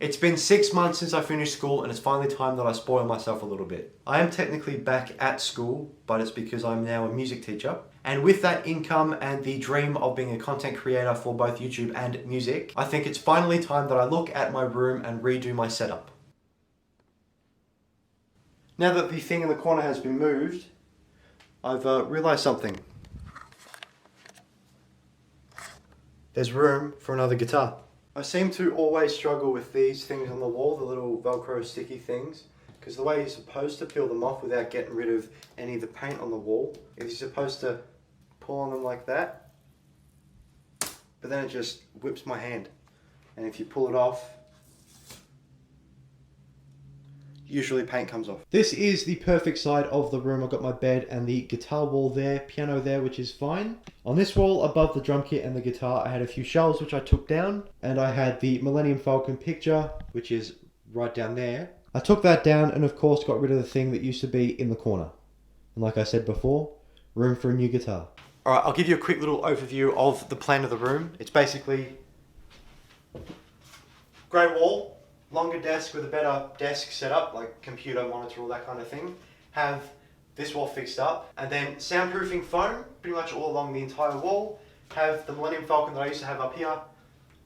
It's been 6 months since I finished school and it's finally time that I spoil myself a little bit. I am technically back at school, but it's because I'm now a music teacher. And with that income and the dream of being a content creator for both YouTube and music, I think it's finally time that I look at my room and redo my setup. Now that the thing in the corner has been moved, I've realized something. There's room for another guitar. I seem to always struggle with these things on the wall, the little Velcro sticky things, because the way you're supposed to peel them off without getting rid of any of the paint on the wall is you're supposed to pull on them like that, but then it just whips my hand. And if you pull it off, usually paint comes off. This is the perfect side of the room. I've got my bed and the guitar wall there, piano there, which is fine. On this wall above the drum kit and the guitar, I had a few shelves which I took down, and I had the Millennium Falcon picture, which is right down there. I took that down and of course got rid of the thing that used to be in the corner. And like I said before, room for a new guitar. Alright, I'll give you a quick little overview of the plan of the room. It's basically grey wall, longer desk with a better desk setup, like computer, monitor, all that kind of thing. Have this wall fixed up, and then soundproofing foam pretty much all along the entire wall. Have the Millennium Falcon that I used to have up here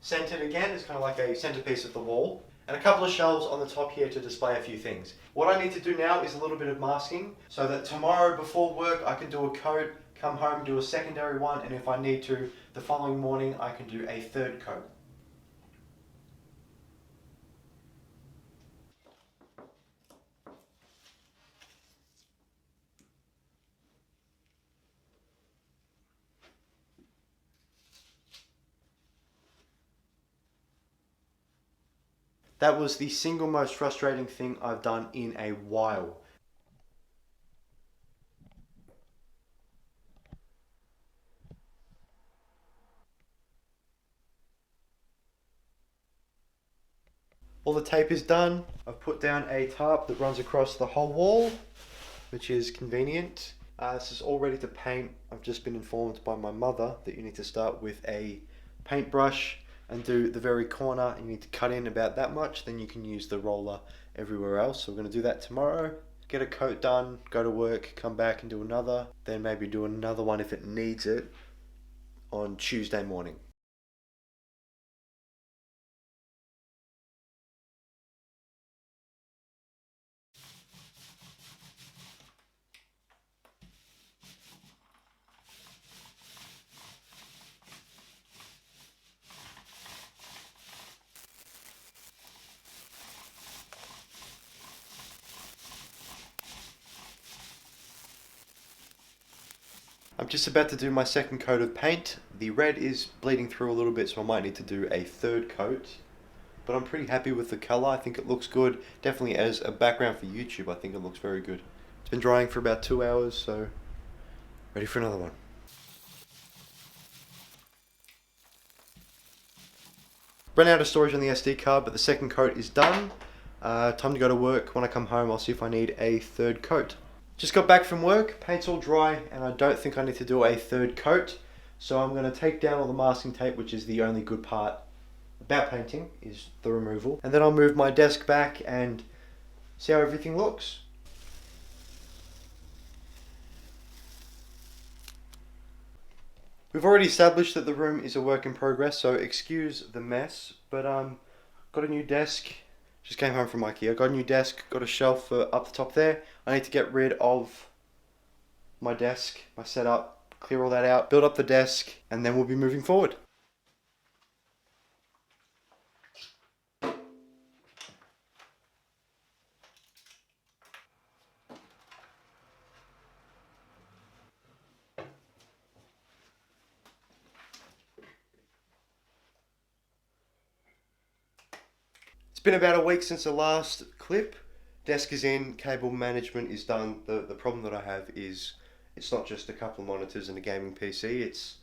centered again, it's kind of like a centerpiece of the wall, and a couple of shelves on the top here to display a few things. What I need to do now is a little bit of masking so that tomorrow before work I can do a coat, come home, do a secondary one, and if I need to, the following morning I can do a third coat. That was the single most frustrating thing I've done in a while. All the tape is done. I've put down a tarp that runs across the whole wall, which is convenient. This is all ready to paint. I've just been informed by my mother that you need to start with a paintbrush and do the very corner. You need to cut in about that much, then you can use the roller everywhere else. So we're going to do that tomorrow. Get a coat done, go to work, come back and do another, then maybe do another one if it needs it on Tuesday morning. I'm just about to do my second coat of paint. The red is bleeding through a little bit, so I might need to do a third coat. But I'm pretty happy with the colour. I think it looks good. Definitely as a background for YouTube, I think it looks very good. It's been drying for about 2 hours, so ready for another one. Ran out of storage on the SD card, but the second coat is done. Time to go to work. When I come home, I'll see if I need a third coat. Just got back from work, paint's all dry, and I don't think I need to do a third coat. So I'm going to take down all the masking tape, which is the only good part about painting, is the removal. And then I'll move my desk back and see how everything looks. We've already established that the room is a work in progress, so excuse the mess, but got a new desk. Just came home from IKEA, got a new desk, got a shelf up the top there. I need to get rid of my desk, my setup, clear all that out, build up the desk, and then we'll be moving forward. It's been about a week since the last clip. Desk is in, cable management is done. The problem that I have is it's not just a couple of monitors and a gaming PC. It's,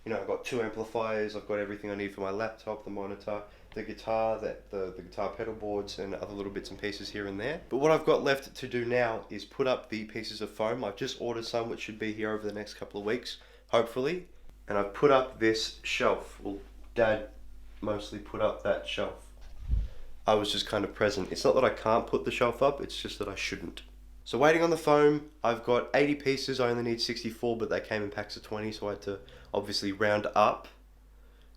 you know, I've got 2 amplifiers, I've got everything I need for my laptop, the monitor, the guitar, the guitar pedal boards and other little bits and pieces here and there. But what I've got left to do now is put up the pieces of foam. I've just ordered some which should be here over the next couple of weeks, hopefully. And I've put up this shelf. Well, Dad mostly put up that shelf. I was just kind of present. It's not that I can't put the shelf up, it's just that I shouldn't. So waiting on the foam, I've got 80 pieces, I only need 64, but they came in packs of 20, so I had to obviously round up,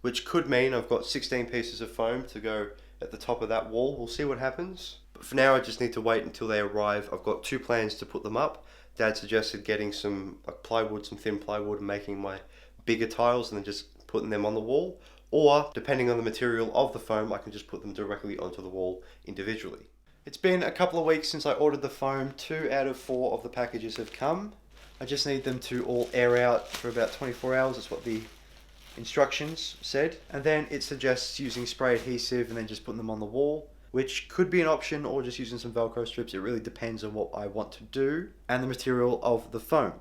which could mean I've got 16 pieces of foam to go at the top of that wall. We'll see what happens. But for now, I just need to wait until they arrive. I've got 2 plans to put them up. Dad suggested getting some plywood, some thin plywood, and making my bigger tiles and then just putting them on the wall. Or, depending on the material of the foam, I can just put them directly onto the wall individually. It's been a couple of weeks since I ordered the foam. 2 out of 4 of the packages have come. I just need them to all air out for about 24 hours. That's what the instructions said. And then it suggests using spray adhesive and then just putting them on the wall, which could be an option, or just using some Velcro strips. It really depends on what I want to do and the material of the foam.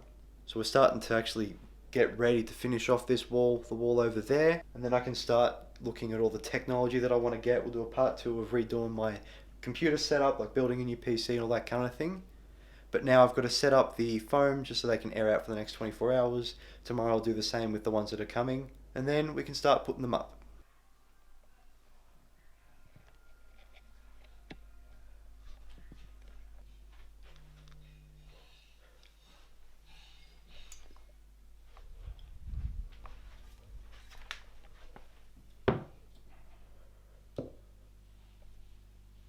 So we're starting to actually get ready to finish off this wall, the wall over there, and then I can start looking at all the technology that I want to get. We'll do a part 2 of redoing my computer setup, like building a new PC and all that kind of thing. But now I've got to set up the foam just so they can air out for the next 24 hours. Tomorrow I'll do the same with the ones that are coming, and then we can start putting them up.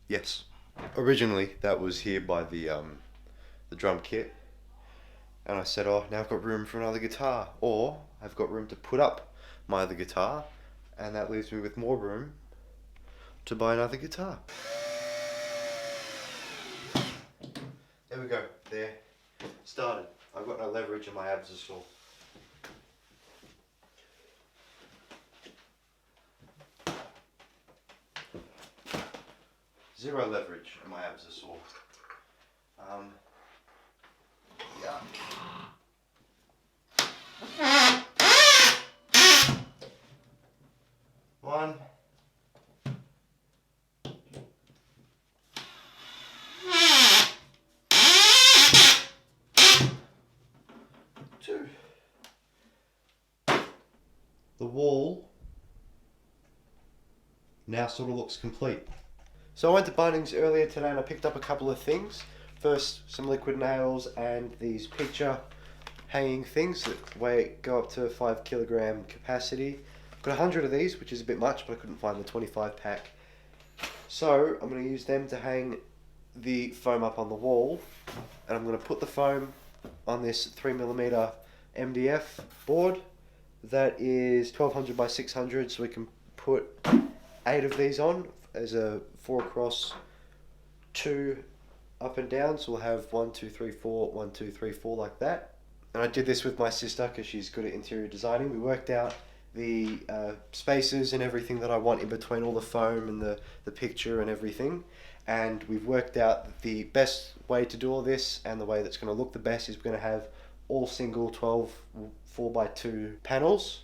Yes. Originally, that was here by the drum kit, and I said, oh, now I've got room for another guitar, or I've got room to put up my other guitar, and that leaves me with more room to buy another guitar. There we go. There. Started. I've got no leverage and my abs are sore. Zero leverage and my abs are sore. Yeah. One. Two. The wall now sort of looks complete. So I went to Bunnings earlier today and I picked up a couple of things. First, some liquid nails and these picture hanging things that go up to 5 kilogram capacity. I've got 100 of these, which is a bit much, but I couldn't find the 25 pack. So I'm going to use them to hang the foam up on the wall, and I'm going to put the foam on this 3mm MDF board that is 1200 by 600, so we can put 8 of these on as a 4 across, 2 up and down, so we'll have 1 2 3 4 1 2 3 4 like that. And I did this with my sister because she's good at interior designing. We worked out the spaces and everything that I want in between all the foam and the picture and everything, and we've worked out that the best way to do all this and the way that's going to look the best is we're going to have all single 12 4x2 panels.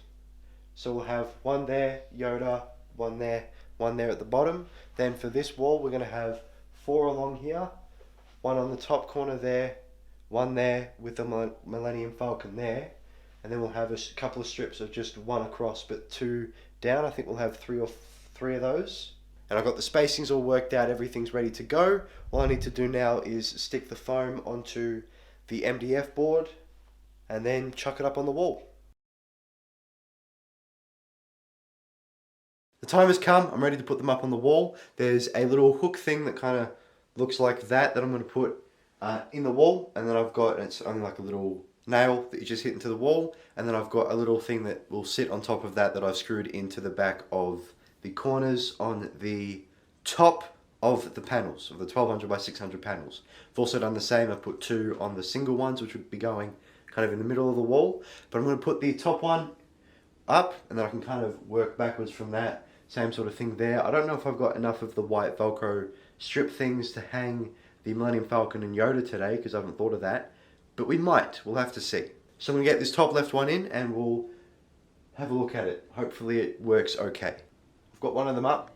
So we'll have one there, Yoda, one there at the bottom. Then for this wall we're going to have 4 along here, one on the top corner there, one there with the Millennium Falcon there, and then we'll have a couple of strips of just 1 across but 2 down. I think we'll have 3 of those. And I've got the spacings all worked out, everything's ready to go. All I need to do now is stick the foam onto the MDF board and then chuck it up on the wall. The time has come, I'm ready to put them up on the wall. There's a little hook thing that kind of looks like that I'm going to put in the wall, and then I've got, it's only like a little nail that you just hit into the wall, and then I've got a little thing that will sit on top of that I've screwed into the back of the corners on the top of the panels, of the 1200 by 600 panels. I've also done the same, I've put 2 on the single ones which would be going kind of in the middle of the wall, but I'm going to put the top one up and then I can kind of work backwards from that. Same sort of thing there. I don't know if I've got enough of the white Velcro strip things to hang the Millennium Falcon and Yoda today because I haven't thought of that, but we might, we'll have to see. So I'm going to get this top left one in and we'll have a look at it. Hopefully it works okay. I've got one of them up.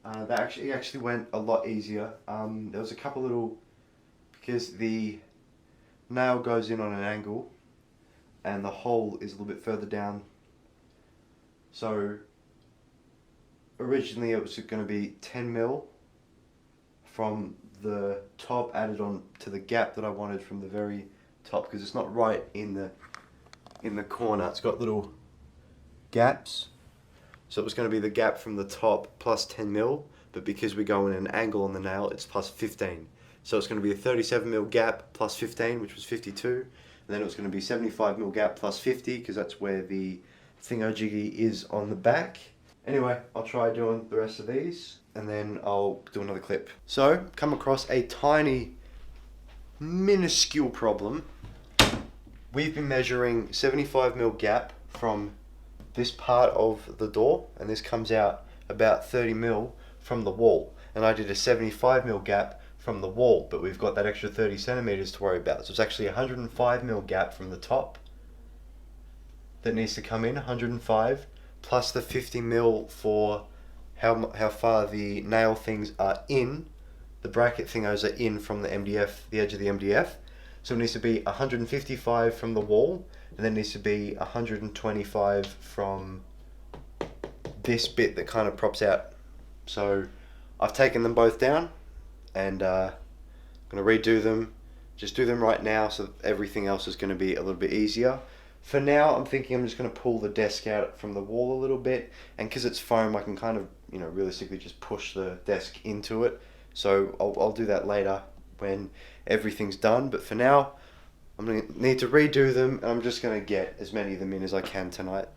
That actually went a lot easier. There was a couple little, because the nail goes in on an angle and the hole is a little bit further down, so originally it was going to be 10 mil from the top added on to the gap that I wanted from the very top, because it's not right in the corner. It's got little gaps. So it was going to be the gap from the top plus 10 mil, but because we go in an angle on the nail, it's plus 15. So it's going to be a 37 mil gap plus 15, which was 52. And then it was going to be 75 mil gap plus 50, because that's where the thingo-jiggy is on the back. Anyway, I'll try doing the rest of these, and then I'll do another clip. So, come across a tiny, minuscule problem. We've been measuring 75 mil gap from this part of the door, and this comes out about 30 mil from the wall. And I did a 75 mil gap from the wall, but we've got that extra 30 centimeters to worry about. So it's actually 105 mil gap from the top that needs to come in, 105, plus the 50 mil for how far the nail things are in, the bracket thingos are in from the MDF, the edge of the MDF. So it needs to be 155 from the wall, and then needs to be 125 from this bit that kind of props out. So I've taken them both down, and I'm going to redo them, just do them right now, so everything else is going to be a little bit easier. For now, I'm thinking I'm just going to pull the desk out from the wall a little bit, and because it's foam, I can kind of, realistically just push the desk into it. So I'll do that later when everything's done, but for now, I'm going to need to redo them, and I'm just going to get as many of them in as I can tonight.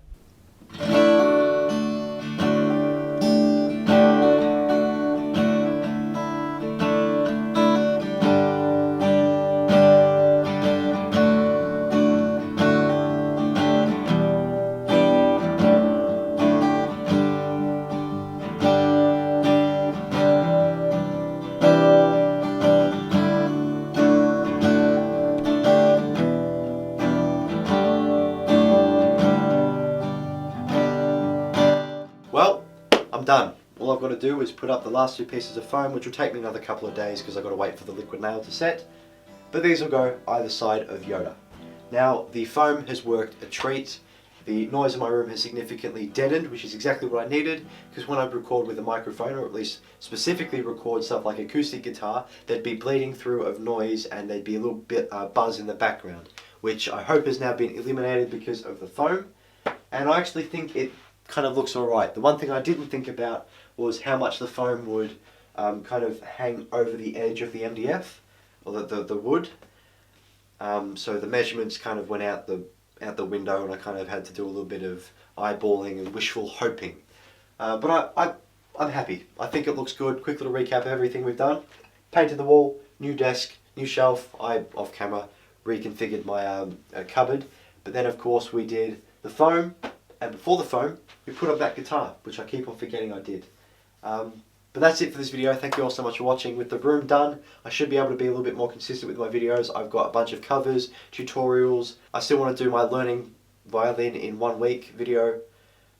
Well, I'm done. All I've got to do is put up the last two pieces of foam, which will take me another couple of days because I've got to wait for the liquid nail to set. But these will go either side of Yoda. Now, the foam has worked a treat. The noise in my room has significantly deadened, which is exactly what I needed, because when I record with a microphone, or at least specifically record stuff like acoustic guitar, there'd be bleeding through of noise and there'd be a little bit buzz in the background, which I hope has now been eliminated because of the foam. And I actually think it kind of looks alright. The one thing I didn't think about was how much the foam would kind of hang over the edge of the MDF, or the wood. So the measurements kind of went out the window, and I kind of had to do a little bit of eyeballing and wishful hoping. But I'm happy. I think it looks good. Quick little recap of everything we've done. Painted the wall, new desk, new shelf. I, off camera, reconfigured my cupboard. But then of course we did the foam, and before the foam, we put up that guitar, which I keep on forgetting I did. But that's it for this video. Thank you all so much for watching. With the room done, I should be able to be a little bit more consistent with my videos. I've got a bunch of covers, tutorials. I still want to do my learning violin in 1 week video,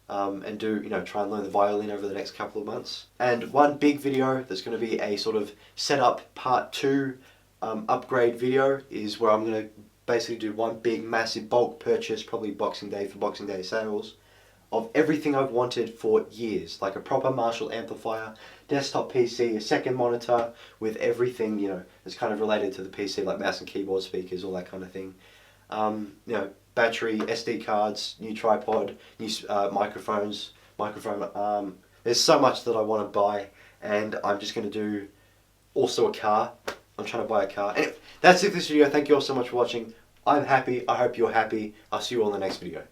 and do, try and learn the violin over the next couple of months. And one big video that's going to be a sort of setup part 2 upgrade video is where I'm going to basically do one big massive bulk purchase, probably Boxing Day for Boxing Day sales, of everything I've wanted for years, like a proper Marshall amplifier, desktop PC, a second monitor with everything, that's kind of related to the PC, like mouse and keyboard, speakers, all that kind of thing. Battery, SD cards, new tripod, new microphone arm. There's so much that I want to buy, and I'm just going to do also a car. I'm trying to buy a car. Anyway, that's it for this video. Thank you all so much for watching. I'm happy. I hope you're happy. I'll see you all in the next video.